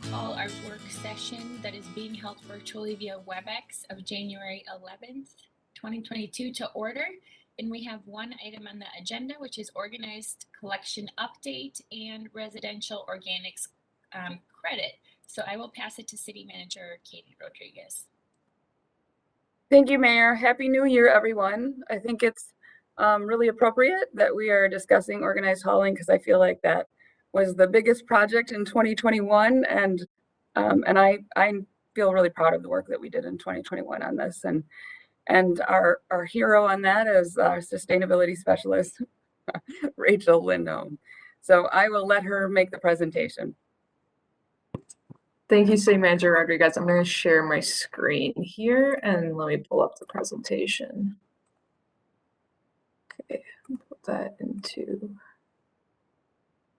call our work session that is being held virtually via WebEx of January 11th, 2022 to order. And we have one item on the agenda, which is organized collection update and residential organics credit. So I will pass it to City Manager Katie Rodriguez. Thank you, Mayor. Happy New Year, everyone. I think it's really appropriate that we are discussing organized hauling because I feel like that was the biggest project in 2021, and I feel really proud of the work that we did in 2021 on this. And our hero on that is our sustainability specialist, Rachel Lindholm. So I will let her make the presentation. Thank you, City Manager Rodriguez. I'm going to share my screen here and let me pull up the presentation. Okay, put that into.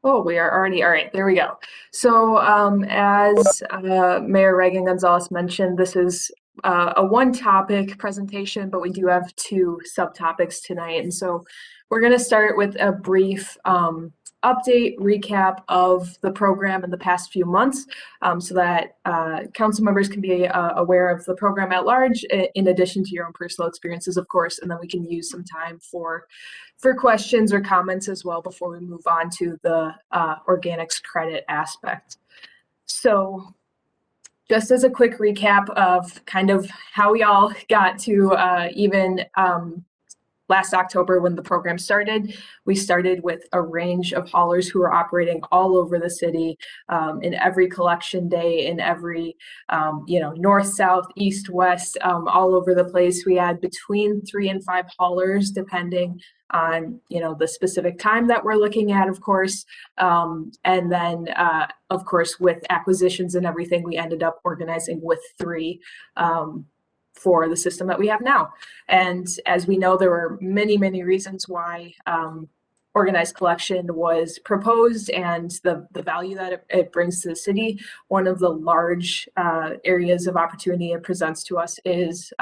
Oh, we are already, all right, there we go. So as Mayor Reagan Gonzalez mentioned, this is a one topic presentation, but we do have two subtopics tonight. And so we're going to start with a brief update, recap of the program in the past few months so that council members can be aware of the program at large, in addition to your own personal experiences, of course, and then we can use some time for questions or comments as well before we move on to the organics credit aspect. So just as a quick recap of kind of how we all got to even last October when the program started, we started with a range of haulers who were operating all over the city in every collection day, in every, north, south, east, west, all over the place. We had between 3 and 5 haulers, depending on, the specific time that we're looking at, of course. And then, of course, with acquisitions and everything, we ended up organizing with 3 for the system that we have now. And as we know, there were many, many reasons why organized collection was proposed and the value that it brings to the city. One of the large areas of opportunity it presents to us is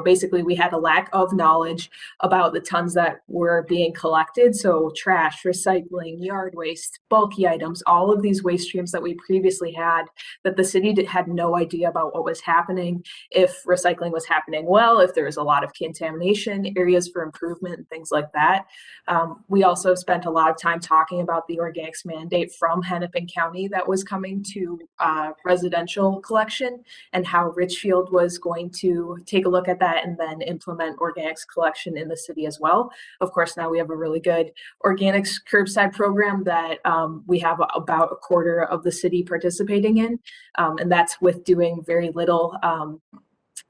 basically we had a lack of knowledge about the tons that were being collected. So trash, recycling, yard waste, bulky items, all of these waste streams that we previously had that the city had no idea about what was happening, if recycling was happening well, if there was a lot of contamination, areas for improvement, and things like that. We also spent a lot of time talking about the organics mandate from Hennepin County that was coming to residential collection and how Richfield was going to take a look at that and then implement organics collection in the city as well. Of course, now we have a really good organics curbside program that we have about a quarter of the city participating in, and that's with doing very little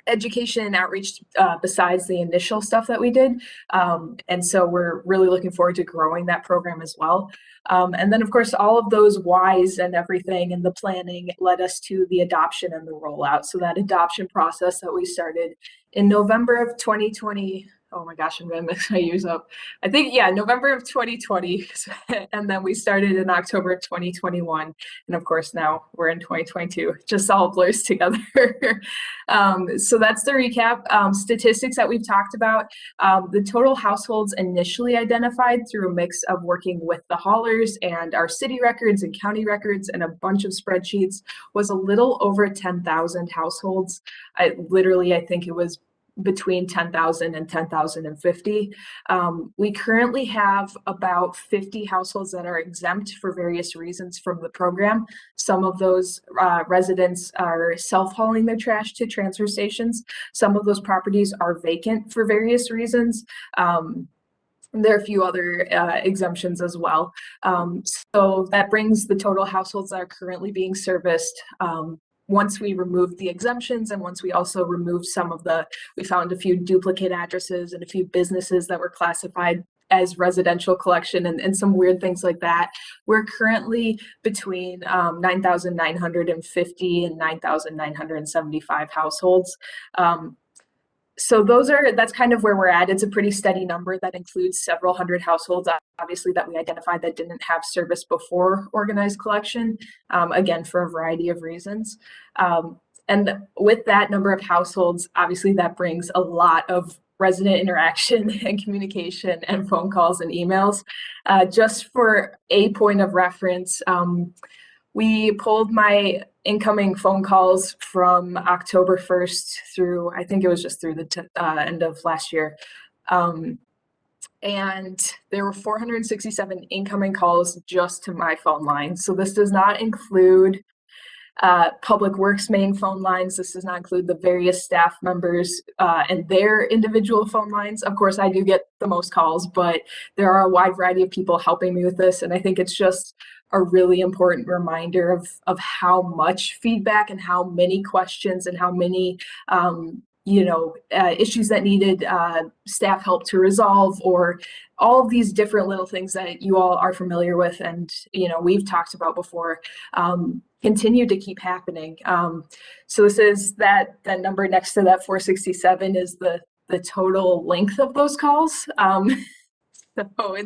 education and outreach besides the initial stuff that we did. And so we're really looking forward to growing that program as well. And then, of course, all of those whys and everything and the planning led us to the adoption and the rollout. So that adoption process that we started in November of 2020, oh my gosh, I'm going to mix my years up. I think, yeah, November of 2020. And then we started in October of 2021. And of course, now we're in 2022, just all blurs together. So that's the recap. Statistics that we've talked about, the total households initially identified through a mix of working with the haulers and our city records and county records and a bunch of spreadsheets was a little over 10,000 households. I think it was between 10,000 and 10,050. We currently have about 50 households that are exempt for various reasons from the program. Some of those residents are self-hauling their trash to transfer stations. Some of those properties are vacant for various reasons. There are a few other exemptions as well. So that brings the total households that are currently being serviced once we removed the exemptions and once we also removed we found a few duplicate addresses and a few businesses that were classified as residential collection and some weird things like that. We're currently between 9,950 and 9,975 households. So that's kind of where we're at. It's a pretty steady number that includes several hundred households, obviously, that we identified that didn't have service before organized collection, again, for a variety of reasons. And with that number of households, obviously, that brings a lot of resident interaction and communication and phone calls and emails. Just for a point of reference, we pulled my incoming phone calls from October 1st through, I think it was just through the end of last year. And there were 467 incoming calls just to my phone line. So this does not include Public Works main phone lines. This does not include the various staff members and their individual phone lines. Of course, I do get the most calls, but there are a wide variety of people helping me with this. And I think it's just a really important reminder of how much feedback and how many questions and how many issues that needed staff help to resolve, or all of these different little things that you all are familiar with and we've talked about before continue to keep happening. So this is that number next to that 467 is the total length of those calls. So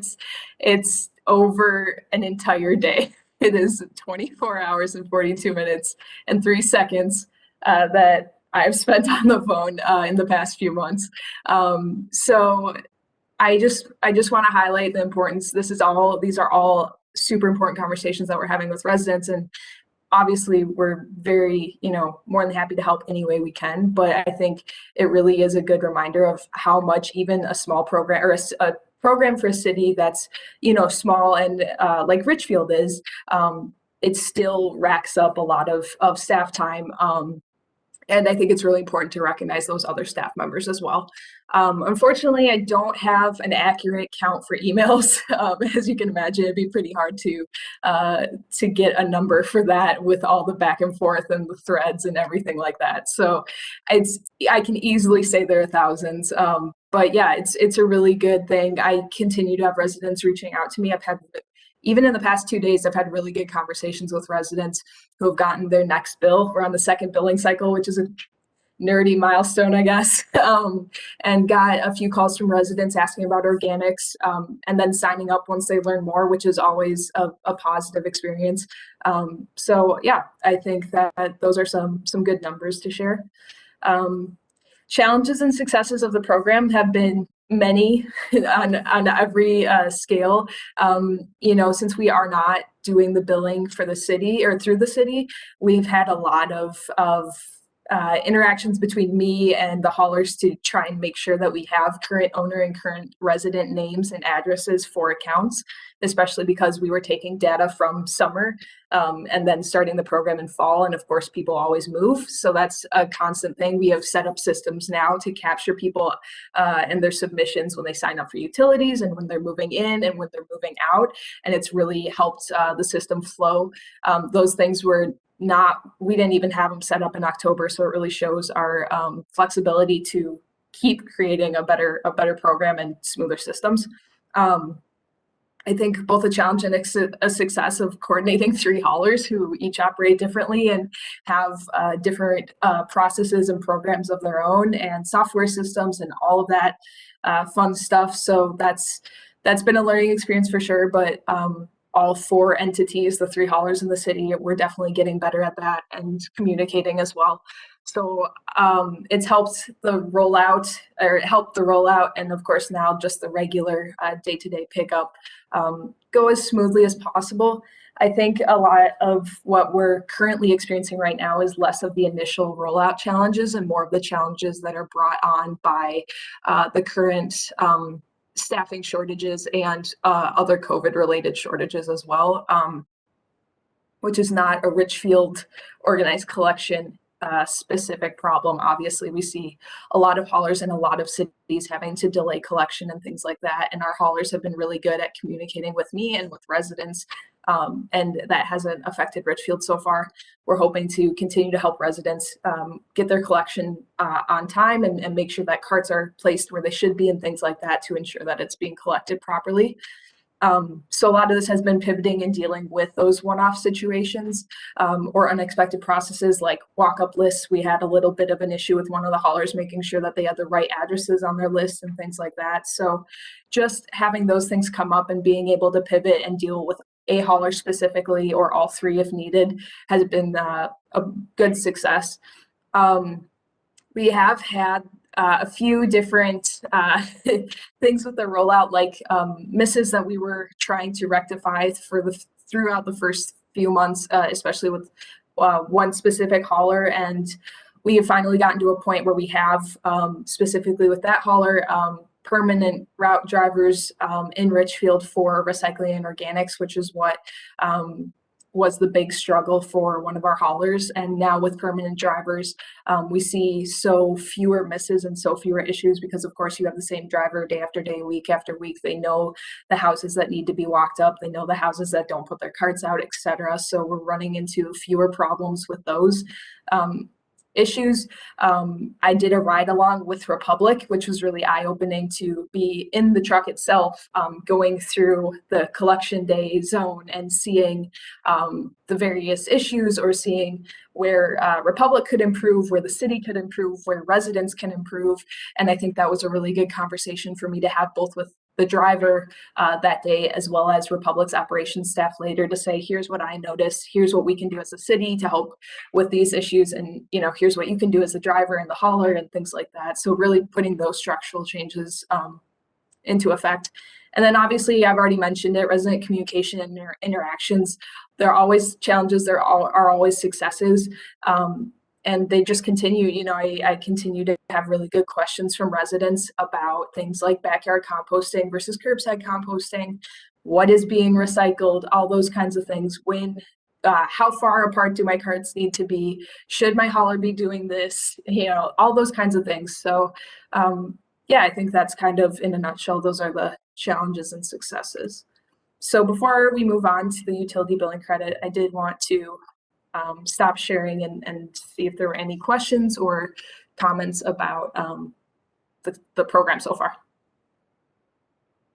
it's over an entire day. It is 24 hours and 42 minutes and 3 seconds that I've spent on the phone in the past few months. So I just want to highlight the importance. These are all super important conversations that we're having with residents, and obviously we're very, more than happy to help any way we can. But I think it really is a good reminder of how much even a small program or a program for a city that's, small and like Richfield is, it still racks up a lot of staff time. And I think it's really important to recognize those other staff members as well. Unfortunately, I don't have an accurate count for emails. As you can imagine, it'd be pretty hard to get a number for that with all the back and forth and the threads and everything like that. So I can easily say there are thousands. But yeah, it's a really good thing. I continue to have residents reaching out to me. Even in the past 2 days, I've had really good conversations with residents who have gotten their next bill. We're on the second billing cycle, which is a nerdy milestone, I guess, and got a few calls from residents asking about organics, and then signing up once they learn more, which is always a positive experience. So yeah, I think that those are some good numbers to share. Challenges and successes of the program have been many on every scale. Since we are not doing the billing for the city or through the city, we've had a lot of interactions between me and the haulers to try and make sure that we have current owner and current resident names and addresses for accounts, especially because we were taking data from summer and then starting the program in fall. And of course, people always move. So that's a constant thing. We have set up systems now to capture people and their submissions when they sign up for utilities and when they're moving in and when they're moving out. And it's really helped the system flow. Those things we didn't even have them set up in October. So it really shows our flexibility to keep creating a better program and smoother systems. I think both a challenge and a success of coordinating 3 haulers who each operate differently and have different processes and programs of their own and software systems and all of that fun stuff. So that's been a learning experience for sure. But all 4 entities, the 3 haulers in the city, we're definitely getting better at that and communicating as well. So it's helped the rollout, and of course now just the regular day-to-day pickup go as smoothly as possible. I think a lot of what we're currently experiencing right now is less of the initial rollout challenges and more of the challenges that are brought on by the current staffing shortages and other COVID-related shortages as well, which is not a Richfield organized collection specific problem. Obviously, we see a lot of haulers in a lot of cities having to delay collection and things like that. And our haulers have been really good at communicating with me and with residents. And that hasn't affected Richfield so far. We're hoping to continue to help residents get their collection on time and make sure that carts are placed where they should be and things like that to ensure that it's being collected properly. So a lot of this has been pivoting and dealing with those one-off situations or unexpected processes like walk-up lists. We had a little bit of an issue with one of the haulers making sure that they had the right addresses on their list and things like that. So just having those things come up and being able to pivot and deal with a hauler specifically or all 3 if needed has been a good success. We have had a few different things with the rollout, like misses that we were trying to rectify throughout the first few months, especially with one specific hauler. And we have finally gotten to a point where we have, specifically with that hauler, permanent route drivers in Richfield for recycling and organics, which is what was the big struggle for one of our haulers. And now with permanent drivers, we see so fewer misses and so fewer issues because, of course, you have the same driver day after day, week after week. They know the houses that need to be walked up. They know the houses that don't put their carts out, etc. So we're running into fewer problems with those issues. I did a ride along with Republic, which was really eye-opening to be in the truck itself, going through the collection day zone and seeing the various issues, or seeing where Republic could improve, where the city could improve, where residents can improve. And I think that was a really good conversation for me to have, both with the driver that day, as well as Republic's operations staff later, to say, here's what I noticed, here's what we can do as a city to help with these issues, and here's what you can do as the driver and the hauler and things like that. So really putting those structural changes into effect. And then obviously, I've already mentioned it, resident communication and interactions. There are always challenges, there are always successes. And they just continue. I continue to have really good questions from residents about things like backyard composting versus curbside composting, what is being recycled, all those kinds of things. How far apart do my carts need to be? Should my hauler be doing this? All those kinds of things. So yeah, I think that's kind of, in a nutshell, those are the challenges and successes. So before we move on to the utility billing credit, I did want to stop sharing and see if there were any questions or comments about the program so far.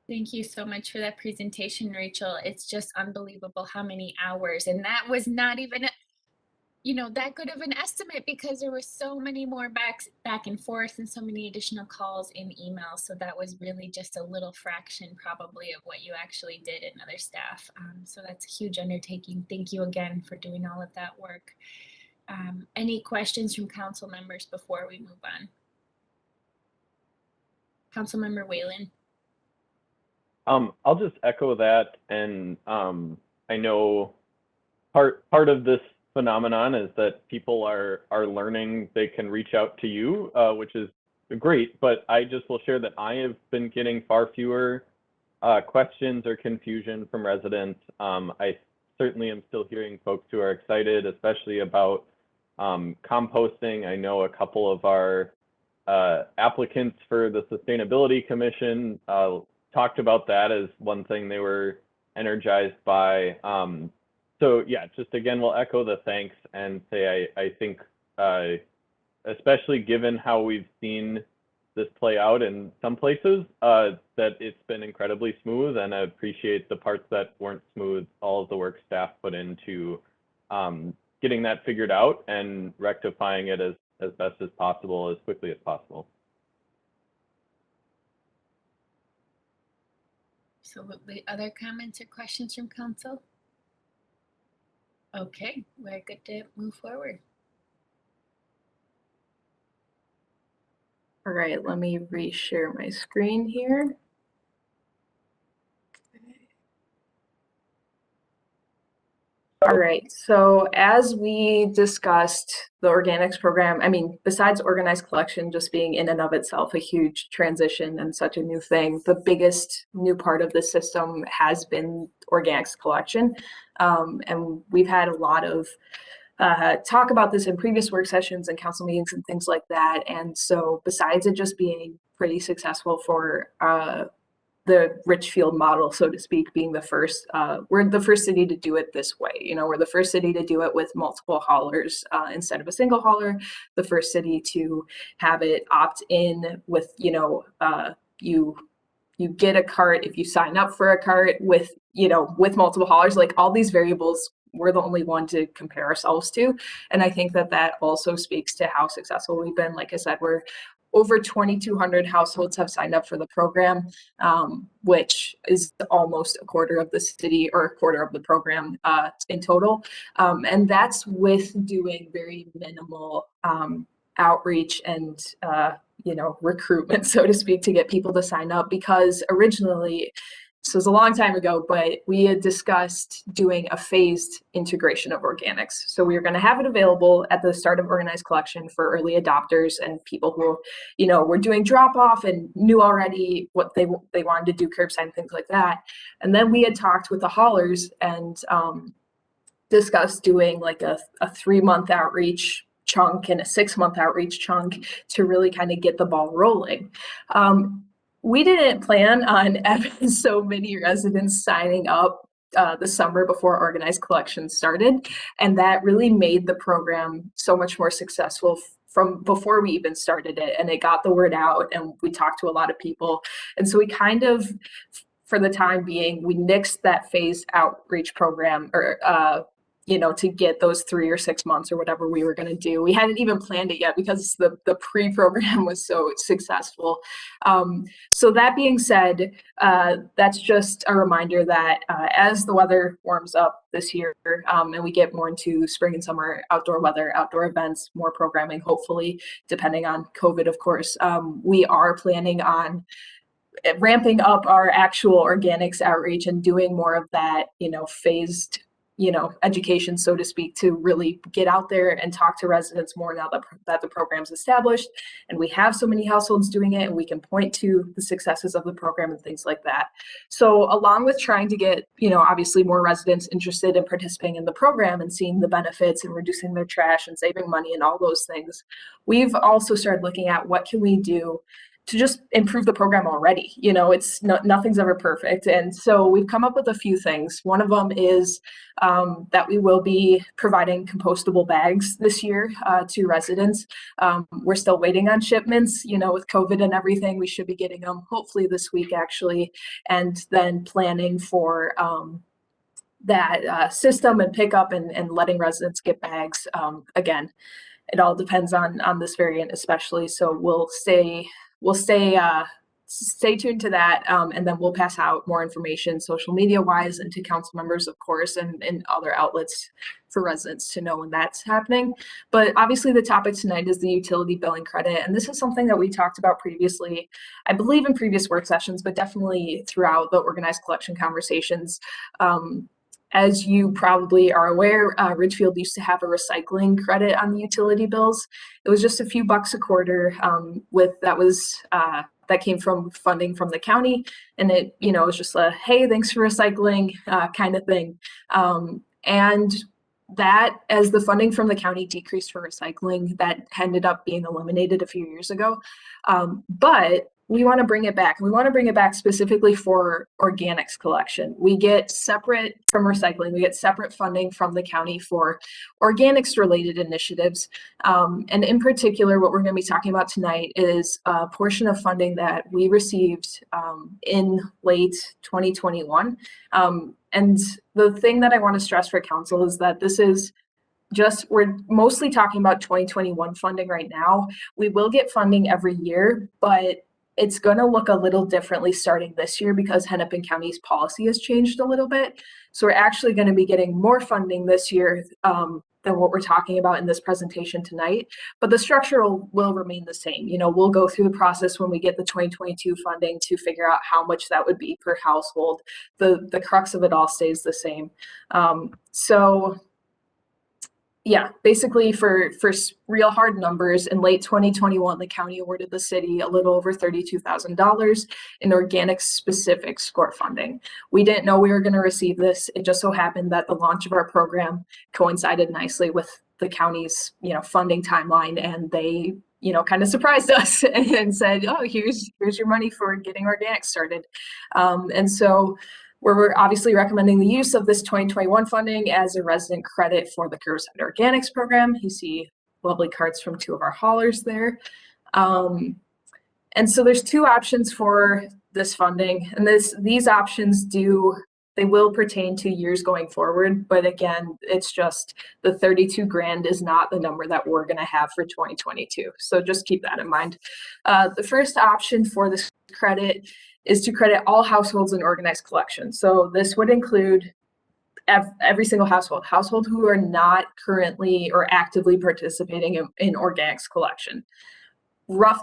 Thank you so much for that presentation, Rachel. It's just unbelievable how many hours, and that was not even that good of an estimate, because there were so many more back and forth and so many additional calls and emails. So that was really just a little fraction probably of what you actually did and other staff. So that's a huge undertaking. Thank you again for doing all of that work. Any questions from council members before we move on? Councilmember Whalen. I'll just echo that, and I know part of this phenomenon is that people are learning they can reach out to you, which is great, but I just will share that I have been getting far fewer questions or confusion from residents. I certainly am still hearing folks who are excited, especially about composting. I know a couple of our applicants for the Sustainability Commission talked about that as one thing they were energized by. So yeah, just again, we'll echo the thanks and say I think, especially given how we've seen this play out in some places, that it's been incredibly smooth, and I appreciate the parts that weren't smooth, all of the work staff put into getting that figured out and rectifying it as best as possible, as quickly as possible. Absolutely. Other comments or questions from council? Okay, we're good to move forward. All right, let me reshare my screen here. All right, so as we discussed, the organics program, besides organized collection just being in and of itself a huge transition and such a new thing, the biggest new part of the system has been organics collection. And we've had a lot of talk about this in previous work sessions and council meetings and things like that. And so besides it just being pretty successful for the Richfield model, so to speak, being the first, we're the first city to do it this way. We're the first city to do it with multiple haulers instead of a single hauler, the first city to have it opt in with, you get a cart if you sign up for a cart with, with multiple haulers, like all these variables, we're the only one to compare ourselves to. And I think that also speaks to how successful we've been. Like I said, we're over 2,200 households have signed up for the program, which is almost a quarter of the city, or a quarter of the program in total. And that's with doing very minimal outreach and recruitment, so to speak, to get people to sign up, because originally So it was a long time ago, but we had discussed doing a phased integration of organics. So we were going to have it available at the start of organized collection for early adopters and people who, were doing drop off and knew already what they wanted to do, curbside and things like that. And then we had talked with the haulers and discussed doing like a 3-month outreach chunk and a 6-month outreach chunk to really kind of get the ball rolling. We didn't plan on having so many residents signing up the summer before organized collection started, and that really made the program so much more successful from before we even started it, and it got the word out, and we talked to a lot of people. And so we kind of, for the time being, we nixed that phased outreach program, or to get those 3 or 6 months or whatever we were going to do. We hadn't even planned it yet because the pre-program was so successful. So that being said, that's just a reminder that as the weather warms up this year and we get more into spring and summer outdoor weather, outdoor events, more programming, hopefully, depending on COVID, of course, we are planning on ramping up our actual organics outreach and doing more of that, phased education, so to speak, to really get out there and talk to residents more now that the program's established and we have so many households doing it and we can point to the successes of the program and things like that. So along with trying to get, obviously more residents interested in participating in the program and seeing the benefits and reducing their trash and saving money and all those things, we've also started looking at what can we do to just improve the program already. Nothing's ever perfect. And so we've come up with a few things. One of them is that we will be providing compostable bags this year to residents. We're still waiting on shipments, with COVID and everything. We should be getting them hopefully this week, actually, and then planning for that system and pickup and letting residents get bags. Again, it all depends on this variant, especially. So we'll stay tuned to that, and then we'll pass out more information social media wise and to council members, of course, and other outlets for residents to know when that's happening. But obviously the topic tonight is the utility billing credit, and this is something that we talked about previously, I believe in previous work sessions, but definitely throughout the organized collection conversations. As you probably are aware, Ridgefield used to have a recycling credit on the utility bills. It was just a few bucks a quarter. That came from funding from the county, and it was just a hey, thanks for recycling kind of thing. And that, as the funding from the county decreased for recycling, that ended up being eliminated a few years ago. But we want to bring it back. We want to bring it back specifically for organics collection. We get separate from recycling. We get separate funding from the county for organics related initiatives. And in particular, what we're going to be talking about tonight is a portion of funding that we received in late 2021. And the thing that I want to stress for council is that this is we're mostly talking about 2021 funding right now. We will get funding every year, but it's going to look a little differently starting this year because Hennepin County's policy has changed a little bit. So we're actually going to be getting more funding this year than what we're talking about in this presentation tonight, but the structure will remain the same. We'll go through the process when we get the 2022 funding to figure out how much that would be per household. The crux of it all stays the same. Yeah, basically for real hard numbers, in late 2021, the county awarded the city a little over $32,000 in organic specific SCORE funding. We didn't know we were going to receive this. It just so happened that the launch of our program coincided nicely with the county's, funding timeline, and they, kind of surprised us and said, "Oh, here's your money for getting organic started." And so we're obviously recommending the use of this 2021 funding as a resident credit for the Curbside Organics program. You see lovely cards from 2 of our haulers there. And so there's 2 options for this funding, and these options will pertain to years going forward. But again, it's just the 32 grand is not the number that we're going to have for 2022. So just keep that in mind. The first option for this credit is to credit all households in organized collection. So this would include every single household who are not currently or actively participating in organics collection.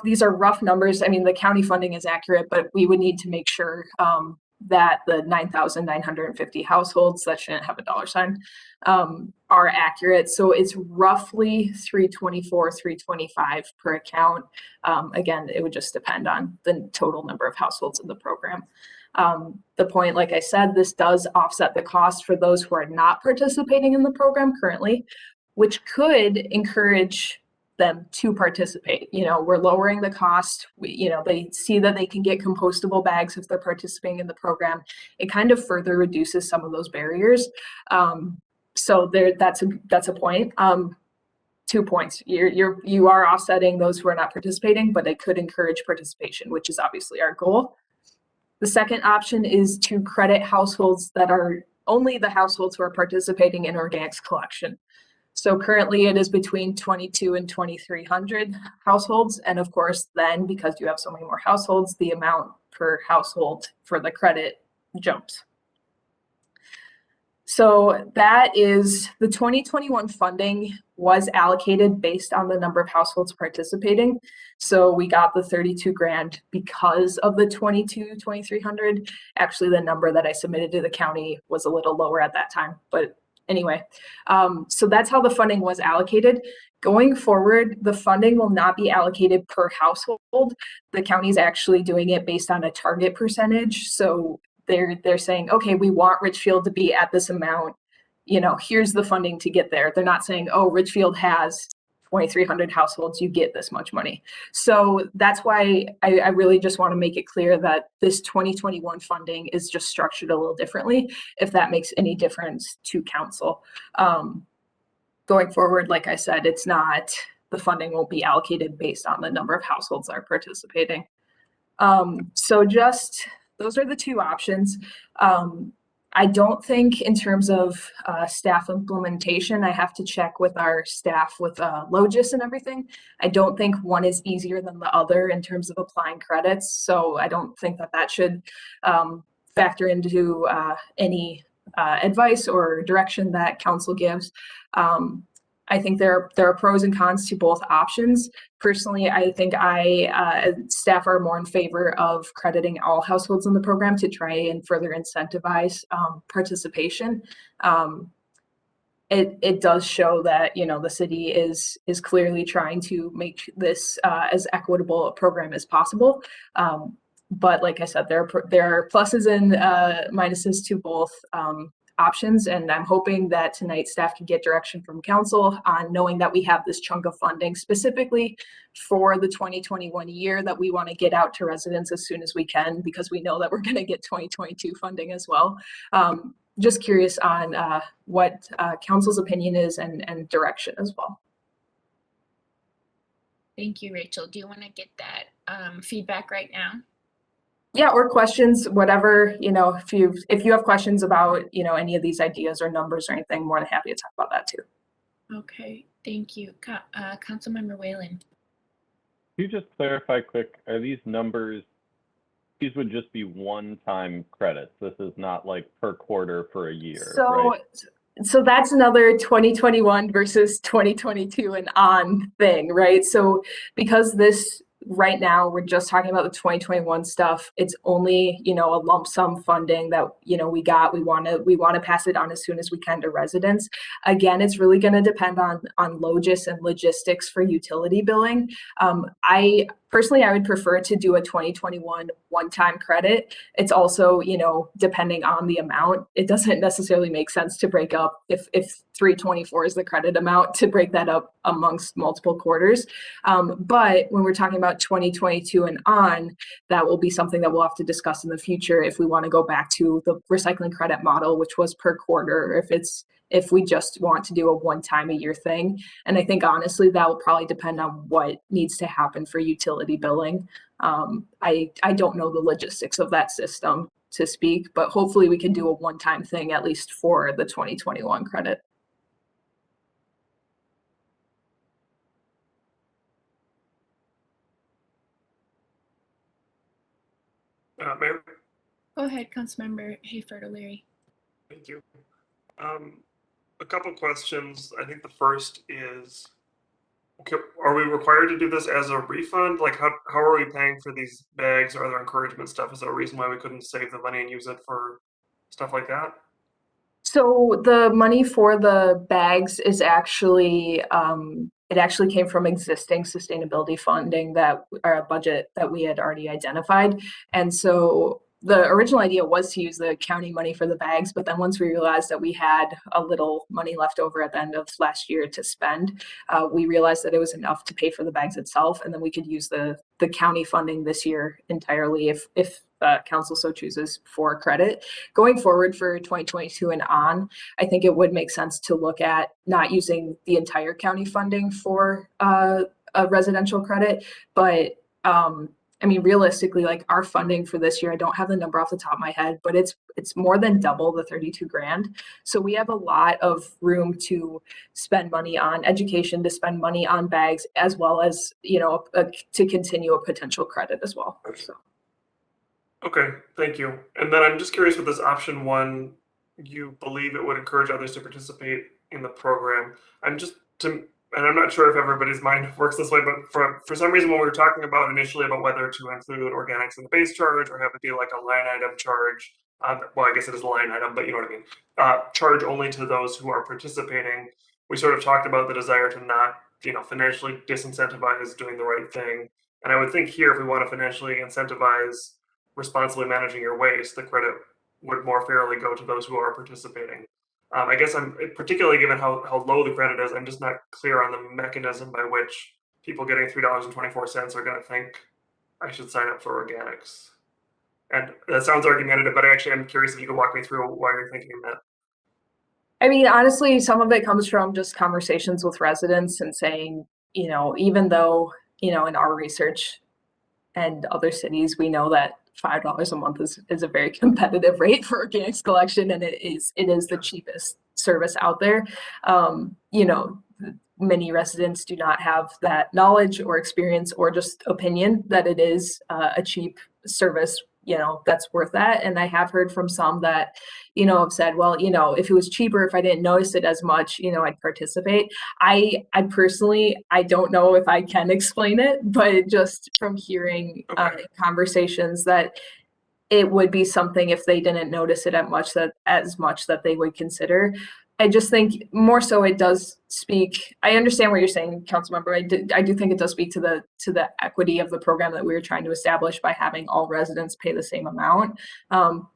These are rough numbers. I mean, the county funding is accurate, but we would need to make sure that the 9,950 households that shouldn't have a dollar sign are accurate. So it's roughly 324, 325 per account. Again, it would just depend on the total number of households in the program. The point, like I said, this does offset the cost for those who are not participating in the program currently, which could encourage them to participate. You know, we're lowering the cost. They see that they can get compostable bags if they're participating in the program. It kind of further reduces some of those barriers. So that's a point. 2 points. You are offsetting those who are not participating, but it could encourage participation, which is obviously our goal. The second option is to credit households that are only the households who are participating in organics collection. So currently it is between 22 and 2,300 households. And of course, then because you have so many more households, the amount per household for the credit jumps. So that is the 2021 funding was allocated based on the number of households participating. So we got the 32 grand because of the 2,300. Actually, the number that I submitted to the county was a little lower at that time, but anyway, so that's how the funding was allocated. Going forward, the funding will not be allocated per household. The county is actually doing it based on a target percentage. So they're saying, okay, we want Richfield to be at this amount. You know, here's the funding to get there. They're not saying, oh, Richfield has 2,300 households, you get this much money. So that's why I really just want to make it clear that this 2021 funding is just structured a little differently, if that makes any difference to council. Going forward, like I said, it's not, the funding won't be allocated based on the number of households that are participating. So just, those are the two options. I don't think in terms of staff implementation, I have to check with our staff with Logis and everything. I don't think one is easier than the other in terms of applying credits. So I don't think that that should factor into any advice or direction that council gives. I think there are pros and cons to both options. Personally, I think staff are more in favor of crediting all households in the program to try and further incentivize participation. It does show that, you know, the city is clearly trying to make this as equitable a program as possible. But like I said, there are pluses and minuses to both options, and I'm hoping that tonight staff can get direction from council on knowing that we have this chunk of funding specifically for the 2021 year that we want to get out to residents as soon as we can, because we know that we're going to get 2022 funding as well. Just curious on what council's opinion is and direction as well. Thank you, Rachel. Do you want to get that feedback right now? Yeah, or questions, whatever, you know, if you have questions about, you know, any of these ideas or numbers or anything, more than happy to talk about that too. Okay, thank you. Councilmember Whalen. Can you just clarify quick, are these numbers, these would just be one-time credits? This is not like per quarter for a year, right? So that's another 2021 versus 2022 and on thing, right? So because this, right now we're just talking about the 2021 stuff, it's only, you know, a lump sum funding that, you know, we want to pass it on as soon as we can to residents. Again, it's really going to depend on Logis and logistics for utility billing. I would prefer to do a 2021 one-time credit. It's also, you know, depending on the amount, it doesn't necessarily make sense to break up if 324 is the credit amount, to break that up amongst multiple quarters. But when we're talking about 2022 and on, that will be something that we'll have to discuss in the future if we want to go back to the recycling credit model, which was per quarter, or if we just want to do a one-time a year thing. And I think honestly, that will probably depend on what needs to happen for utility billing. I don't know the logistics of that system to speak, but hopefully we can do a one-time thing, at least for the 2021 credit. Mayor? Go ahead, Councilmember Hayford O'Leary. Thank you. A couple questions. I think the first is, Okay, are we required to do this as a refund? Like, how are we paying for these bags or other encouragement stuff? Is there a reason why we couldn't save the money and use it for stuff like that? So the money for the bags is actually, it actually came from existing sustainability funding that our budget that we had already identified. And so the original idea was to use the county money for the bags, but then once we realized that we had a little money left over at the end of last year to spend, we realized that it was enough to pay for the bags itself, and then we could use the county funding this year entirely if council so chooses for credit. Going forward for 2022 and on, I think it would make sense to look at not using the entire county funding for a residential credit, but I mean, realistically, like our funding for this year, I don't have the number off the top of my head, but it's more than double the 32 grand. So we have a lot of room to spend money on education, to spend money on bags, as well as, to continue a potential credit as well. So. Okay, thank you. And then I'm just curious with this option one, you believe it would encourage others to participate in the program. And I'm not sure if everybody's mind works this way, but for some reason, when we were talking about initially about whether to include organics in the base charge or have it be like a line item charge, well, I guess it is a line item, but you know what I mean, charge only to those who are participating. We sort of talked about the desire to not, financially disincentivize doing the right thing. And I would think here, if we want to financially incentivize responsibly managing your waste, the credit would more fairly go to those who are participating. I guess I'm particularly given how low the credit is, I'm just not clear on the mechanism by which people getting $3.24 are going to think I should sign up for organics. And that sounds argumentative, but actually I'm curious if you could walk me through why you're thinking that. I mean, honestly, some of it comes from just conversations with residents and saying, even though, in our research and other cities, we know that $5 a month is a very competitive rate for organics collection, and it is the cheapest service out there. Many residents do not have that knowledge or experience or just opinion that it is a cheap service, that's worth that. And I have heard from some that, have said, well, if it was cheaper, if I didn't notice it as much, I'd participate. I personally, I don't know if I can explain it, but just from hearing conversations that it would be something if they didn't notice it as much that they would consider. I just think more so it does speak. I understand what you're saying, Councilmember. I do think it does speak to the equity of the program that we were trying to establish by having all residents pay the same amount.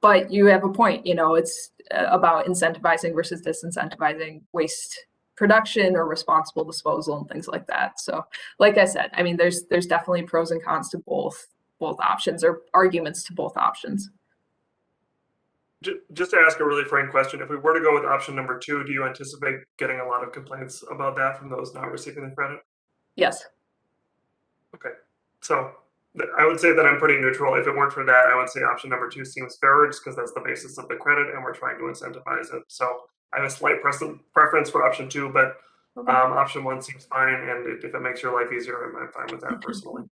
But you have a point. It's about incentivizing versus disincentivizing waste production or responsible disposal and things like that. So, like I said, I mean, there's definitely pros and cons to both options, or arguments to both options. Just to ask a really frank question, if we were to go with option number 2, do you anticipate getting a lot of complaints about that from those not receiving the credit? Yes. Okay, so I would say that I'm pretty neutral. If it weren't for that, I would say option number 2 seems fairer just because that's the basis of the credit and we're trying to incentivize it. So I have a slight preference for option 2, but option 1 seems fine. And if it makes your life easier, I'm fine with that personally.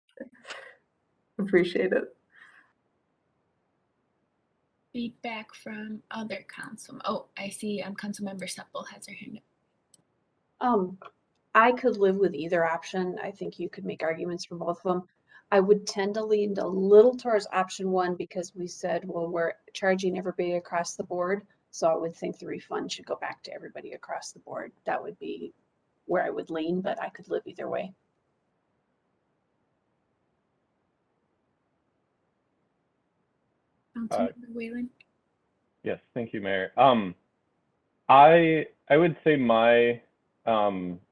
Appreciate it. Feedback from other council. Oh, I see. Councilmember Seppel has her hand up. I could live with either option. I think you could make arguments for both of them. I would tend to lean a little towards option 1 because we said, well, we're charging everybody across the board. So I would think the refund should go back to everybody across the board. That would be where I would lean, but I could live either way. Councilmember Whalen. Yes, thank you, Mayor. I would say my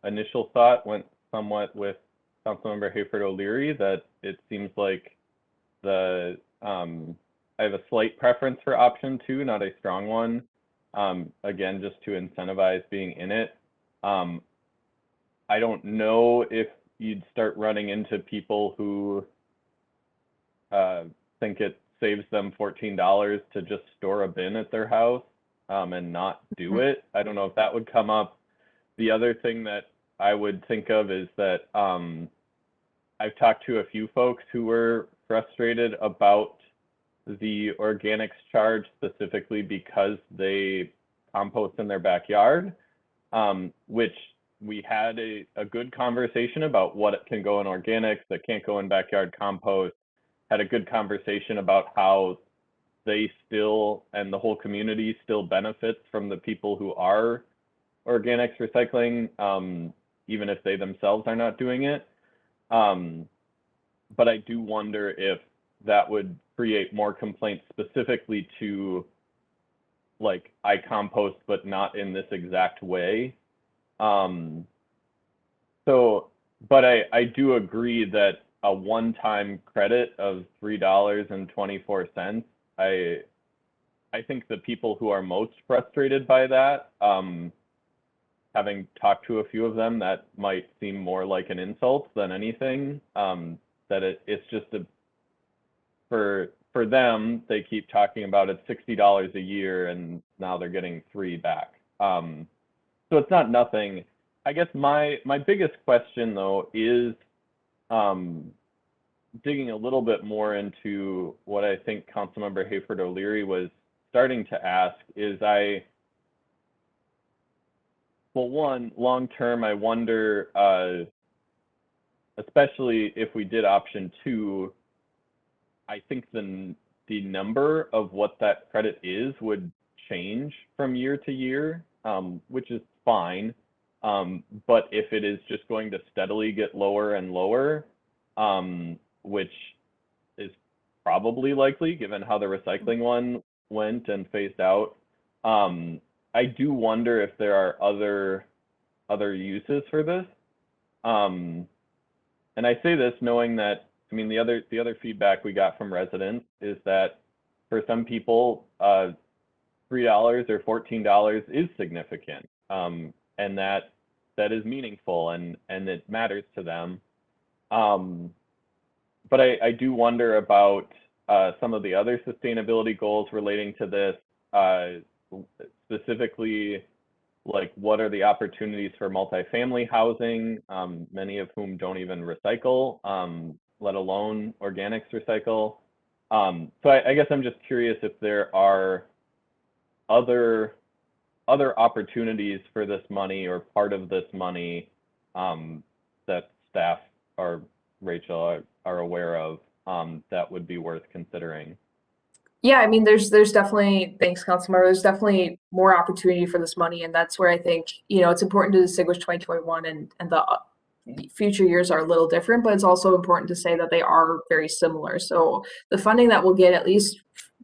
initial thought went somewhat with Councilmember Hayford O'Leary, that it seems like I have a slight preference for option 2, not a strong one. Again, just to incentivize being in it. I don't know if you'd start running into people who think it saves them $14 to just store a bin at their house and not do it. I don't know if that would come up. The other thing that I would think of is that I've talked to a few folks who were frustrated about the organics charge, specifically because they compost in their backyard, which we had a good conversation about what can go in organics, that can't go in backyard compost, had a good conversation about how they still, and the whole community still benefits from the people who are organics recycling, even if they themselves are not doing it. But I do wonder if that would create more complaints specifically to, like, I compost, but not in this exact way. But I do agree that a one-time credit of $3.24, I think the people who are most frustrated by that, having talked to a few of them, that might seem more like an insult than anything. That it's just for them, they keep talking about it, $60 a year, and now they're getting $3 back. So it's not nothing. I guess my biggest question though is digging a little bit more into what I think Councilmember Hayford O'Leary was starting to ask is well, one, long term, I wonder, especially if we did option 2, I think the number of what that credit is would change from year to year, which is fine. But if it is just going to steadily get lower and lower, which is probably likely given how the recycling one went and phased out, I do wonder if there are other uses for this. And I say this knowing that, I mean, the other feedback we got from residents is that for some people, $3 or $14 is significant, and that is meaningful and it matters to them. But I do wonder about some of the other sustainability goals relating to this, specifically, like, what are the opportunities for multifamily housing, many of whom don't even recycle, let alone organics recycle. So I guess I'm just curious if there are other opportunities for this money or part of this money that staff or Rachel are aware of that would be worth considering. Yeah, I mean, there's definitely, thanks, Councilmember, there's definitely more opportunity for this money, and that's where I think, it's important to distinguish 2021 and the future years are a little different, but it's also important to say that they are very similar. So the funding that we'll get, at least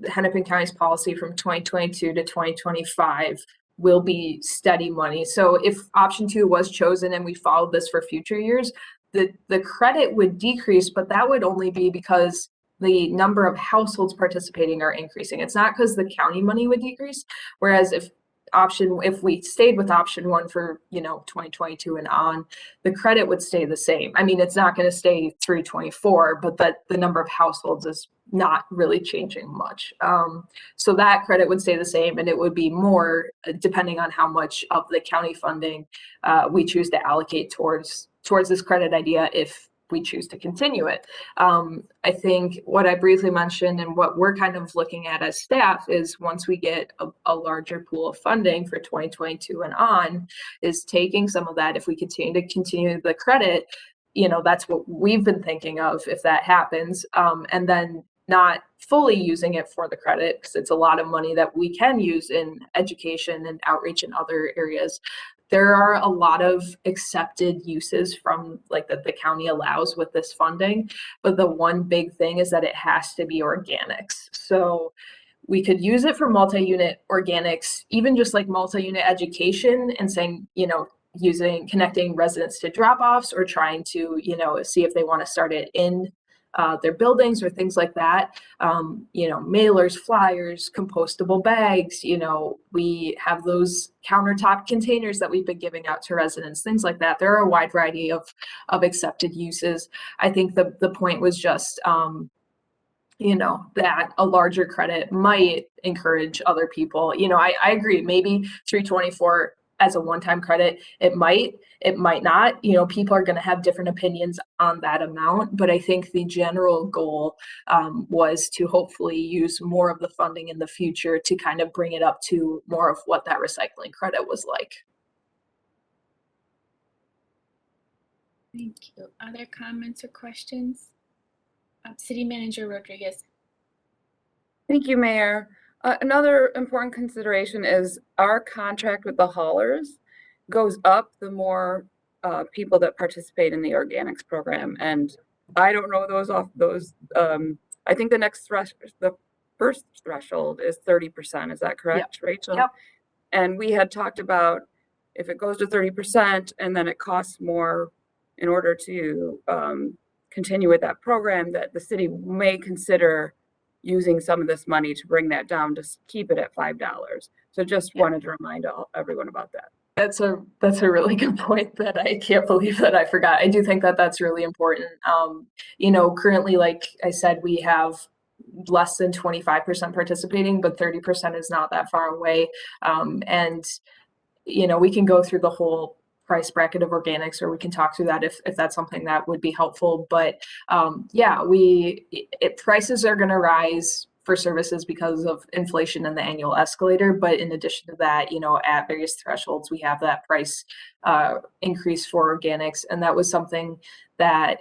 Hennepin County's policy from 2022 to 2025, will be steady money. So if option 2 was chosen and we followed this for future years, the credit would decrease, but that would only be because the number of households participating are increasing. It's not because the county money would decrease. Whereas if we stayed with option 1 for 2022 and on, the credit would stay the same. I mean, it's not going to stay through 24, but the number of households is not really changing much. So that credit would stay the same, and it would be more depending on how much of the county funding we choose to allocate towards this credit idea if we choose to continue it. I think what I briefly mentioned and what we're kind of looking at as staff is once we get a larger pool of funding for 2022 and on, is taking some of that, if we continue the credit, that's what we've been thinking of if that happens, and then not fully using it for the credit, because it's a lot of money that we can use in education and outreach in other areas. There are a lot of accepted uses from that the county allows with this funding, but the one big thing is that it has to be organics. So we could use it for multi-unit organics, even just like multi-unit education, and saying, connecting residents to drop-offs, or trying to, see if they want to start it in their buildings or things like that. Mailers, flyers, compostable bags, we have those countertop containers that we've been giving out to residents, things like that. There are a wide variety of accepted uses. I think the point was just, that a larger credit might encourage other people. I agree, maybe 324 as a one-time credit, it might not, people are going to have different opinions on that amount, but I think the general goal was to hopefully use more of the funding in the future to kind of bring it up to more of what that recycling credit was like. Thank you. Other comments or questions? City Manager Rodriguez. Thank you, Mayor. Another important consideration is our contract with the haulers goes up the more people that participate in the organics program. And I don't know those. I think the first threshold is 30%. Is that correct, Rachel? Yep. And we had talked about if it goes to 30% and then it costs more in order to continue with that program, that the city may consider using some of this money to bring that down to keep it at $5. So just wanted to remind everyone about that. That's a really good point that I can't believe that I forgot. I do think that that's really important. Currently, like I said, we have less than 25% participating, but 30% is not that far away. And we can go through the whole price bracket of organics, or we can talk through that if that's something that would be helpful. But prices are going to rise for services because of inflation and the annual escalator. But in addition to that, at various thresholds, we have that price increase for organics. And that was something that,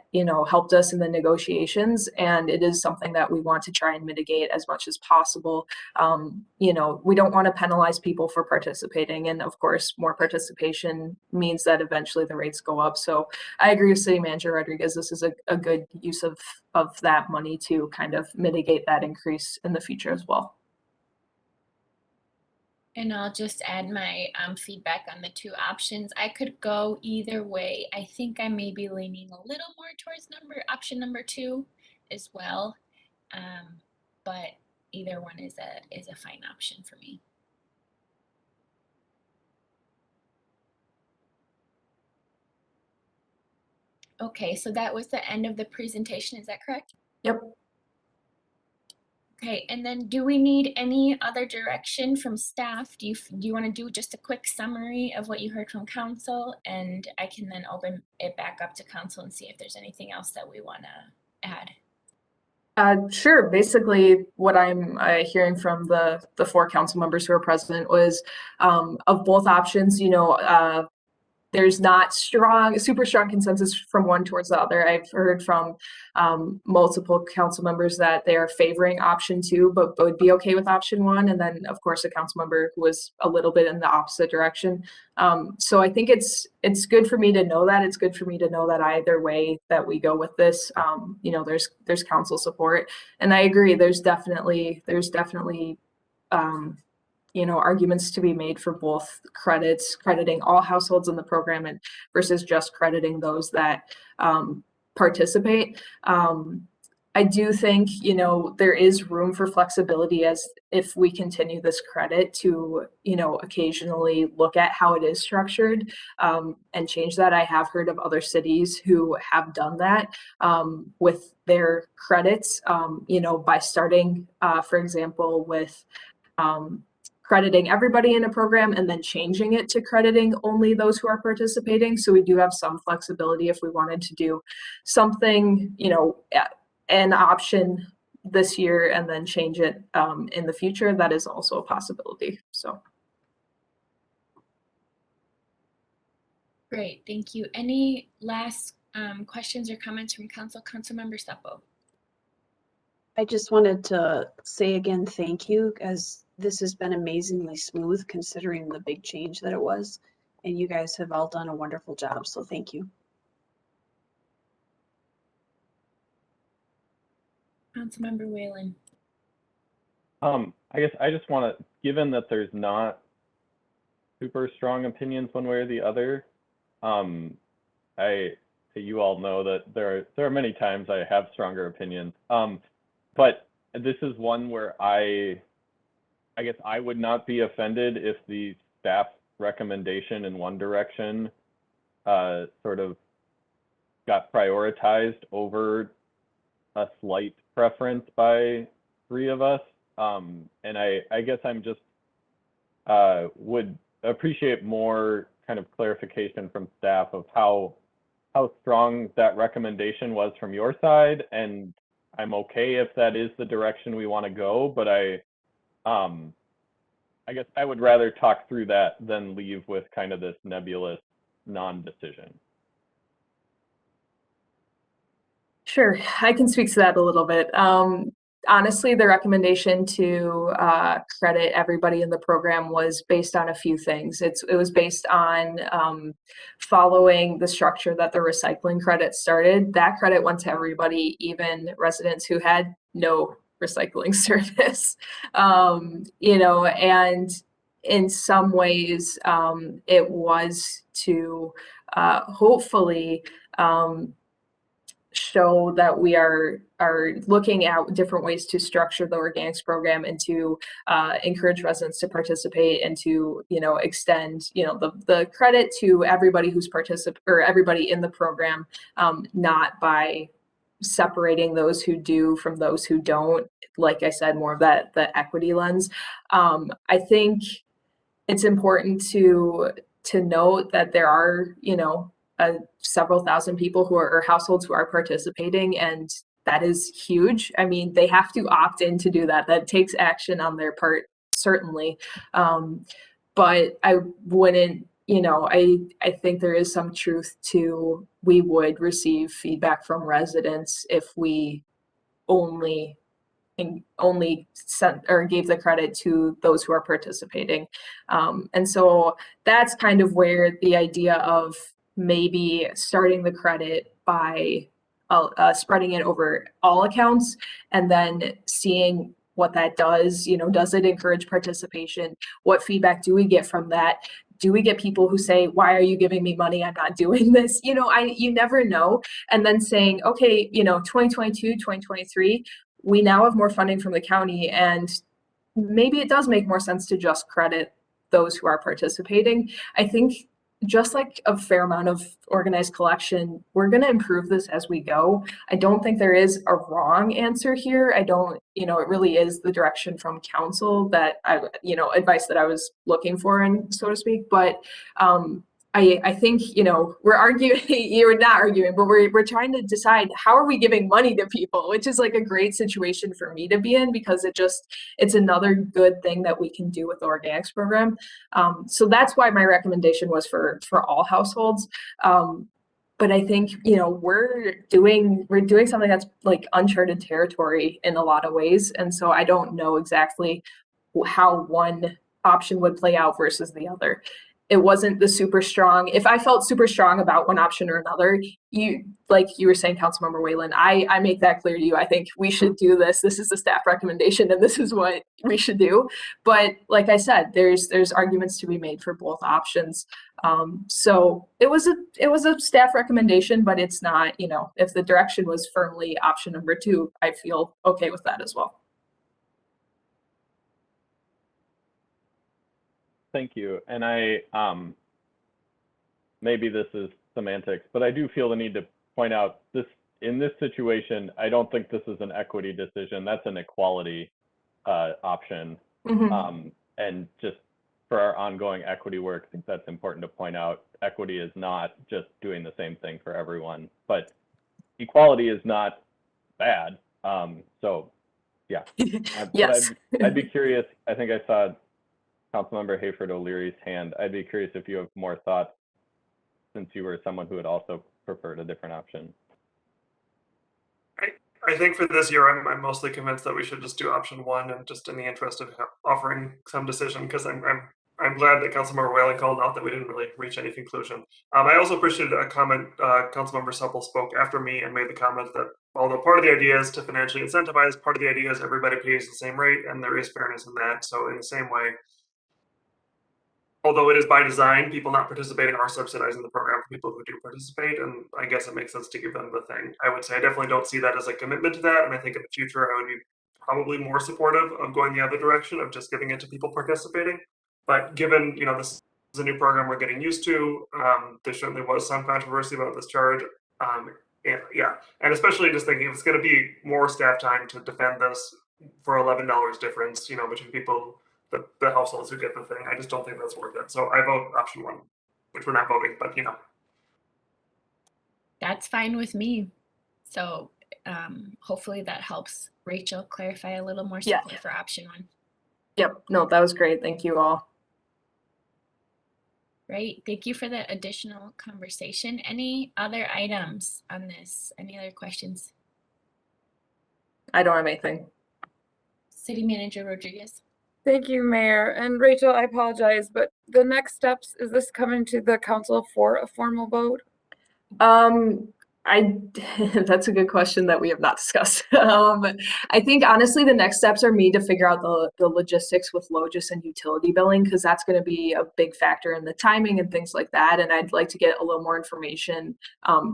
helped us in the negotiations. And it is something that we want to try and mitigate as much as possible. We don't want to penalize people for participating. And of course, more participation means that eventually the rates go up. So I agree with City Manager Rodriguez. This is a good use of that money to kind of mitigate that increase in the future as well. And I'll just add my feedback on the two options. I could go either way. I think I may be leaning a little more towards option number 2 as well. But either one is a fine option for me. Okay, so that was the end of the presentation. Is that correct? Yep. Okay, and then do we need any other direction from staff? Do you want to do just a quick summary of what you heard from council, and I can then open it back up to council and see if there's anything else that we want to add? Sure. Basically, what I'm hearing from the 4 council members who are present was of both options, there's not super strong consensus from one towards the other. I've heard from multiple council members that they are favoring option 2, but would be okay with option 1. And then, of course, a council member who was a little bit in the opposite direction. So I think it's good for me to know that. It's good for me to know that either way that we go with this, there's council support. And I agree. There's definitely arguments to be made for both crediting all households in the program and versus just crediting those that participate. I do think, there is room for flexibility as if we continue this credit to, occasionally look at how it is structured and change that. I have heard of other cities who have done that with their credits, by starting, for example, with crediting everybody in a program and then changing it to crediting only those who are participating. So we do have some flexibility if we wanted to do something, an option this year and then change it in the future. That is also a possibility. So. Great, thank you. Any last questions or comments from council? Councilmember Seppo. I just wanted to say again, thank you, as this has been amazingly smooth considering the big change that it was. And you guys have all done a wonderful job, so thank you. Councilmember Whalen. I guess I just want to, given that there's not super strong opinions one way or the other, you all know that there are many times I have stronger opinions. But this is one where I guess I would not be offended if the staff recommendation in one direction sort of got prioritized over a slight preference by 3 of us. And I guess I'm just would appreciate more kind of clarification from staff of how strong that recommendation was from your side. And I'm okay if that is the direction we want to go, but I guess I would rather talk through that than leave with kind of this nebulous non-decision. Sure, I can speak to that a little bit. Honestly, the recommendation to credit everybody in the program was based on a few things. It was based on following the structure that the recycling credit started. That credit went to everybody, even residents who had no recycling service. You know, and in some ways, it was to hopefully show that we are looking at different ways to structure the organics program and to encourage residents to participate and to extend the credit to everybody who's or everybody in the program, not by separating those who do from those who don't. Like I said, more of the equity lens. I think it's important to note that there are several thousand people or households who are participating, and that is huge. I mean, they have to opt in to do that. That takes action on their part, certainly. But I wouldn't, I think there is some truth to we would receive feedback from residents if we only sent or gave the credit to those who are participating. And so that's kind of where the idea of maybe starting the credit by spreading it over all accounts and then seeing what that does. Does it encourage participation? What feedback do we get from that? Do we get people who say, why are you giving me money? I'm not doing this. You never know. And then saying, okay, 2022, 2023, we now have more funding from the county, and maybe it does make more sense to just credit those who are participating. I think just like a fair amount of organized collection, we're going to improve this as we go. I don't think there is a wrong answer here. I don't, it really is the direction from council that advice that I was looking for, and so to speak. But I think, we're arguing, you're not arguing, but we're trying to decide how are we giving money to people, which is like a great situation for me to be in, because it's another good thing that we can do with the organics program. So that's why my recommendation was for all households. But I think, we're doing something that's like uncharted territory in a lot of ways. And so I don't know exactly how one option would play out versus the other. It wasn't the super strong. If I felt super strong about one option or another, like you were saying, Councilmember Whalen, I make that clear to you. I think we should do this. This is the staff recommendation, and this is what we should do. But like I said, there's arguments to be made for both options. So it was a staff recommendation, but it's not, if the direction was firmly option number 2, I feel okay with that as well. Thank you. And I, maybe this is semantics, but I do feel the need to point out this, in this situation, I don't think this is an equity decision. That's an equality option. Mm-hmm. And just for our ongoing equity work, I think that's important to point out. Equity is not just doing the same thing for everyone, but equality is not bad. So yeah. Yes. But I'd be curious. I think I saw Councilmember Hayford O'Leary's hand. I'd be curious if you have more thoughts, since you were someone who had also preferred a different option. I think for this year, I'm mostly convinced that we should just do option 1, and just in the interest of offering some decision, because I'm glad that Councilmember Whalen called out that we didn't really reach any conclusion. I also appreciated a comment. Councilmember Supple spoke after me and made the comment that although part of the idea is to financially incentivize, part of the idea is everybody pays the same rate, and there is fairness in that. So in the same way, although it is by design, people not participating are subsidizing the program for people who do participate, and I guess it makes sense to give them the thing. I would say I definitely don't see that as a commitment to that, and I think in the future I would be probably more supportive of going the other direction of just giving it to people participating. But given, this is a new program we're getting used to, there certainly was some controversy about this charge. And especially just thinking if it's going to be more staff time to defend this for $11 difference, between people, the households who get the thing. I just don't think that's worth it. So I vote option 1, which we're not voting, but That's fine with me. So hopefully that helps Rachel clarify a little more support for option 1. Yep. No, that was great. Thank you all. Great. Thank you for the additional conversation. Any other items on this? Any other questions? I don't have anything. City Manager Rodriguez. Thank you, Mayor. And Rachel, I apologize, but the next steps, is this coming to the council for a formal vote? I that's a good question that we have not discussed. I think honestly the next steps are me to figure out the logistics with Logis and utility billing, because that's going to be a big factor in the timing and things like that. And I'd like to get a little more information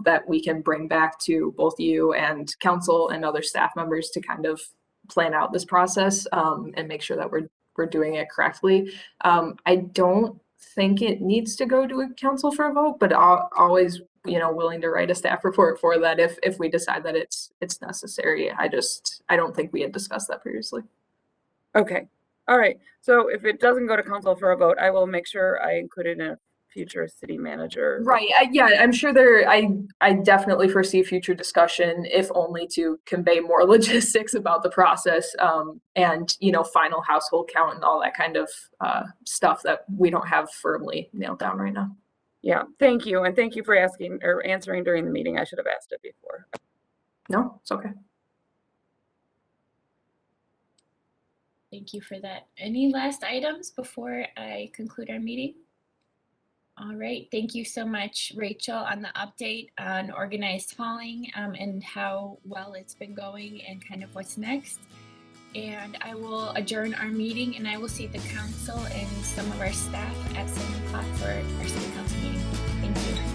that we can bring back to both you and council and other staff members to kind of plan out this process and make sure that we're doing it correctly. I don't think it needs to go to a council for a vote, but I'll always willing to write a staff report for that if we decide that it's necessary. I don't think we had discussed that previously. Okay. All right. So if it doesn't go to council for a vote, I will make sure I include it in a future city manager. Right. Yeah, I'm sure I definitely foresee future discussion, if only to convey more logistics about the process and, final household count and all that kind of stuff that we don't have firmly nailed down right now. Yeah, thank you. And thank you for asking or answering during the meeting. I should have asked it before. No, it's okay. Thank you for that. Any last items before I conclude our meeting? All right, thank you so much, Rachel, on the update on organized hauling and how well it's been going and kind of what's next. And I will adjourn our meeting and I will see the council and some of our staff at 7 o'clock for our city council meeting. Thank you.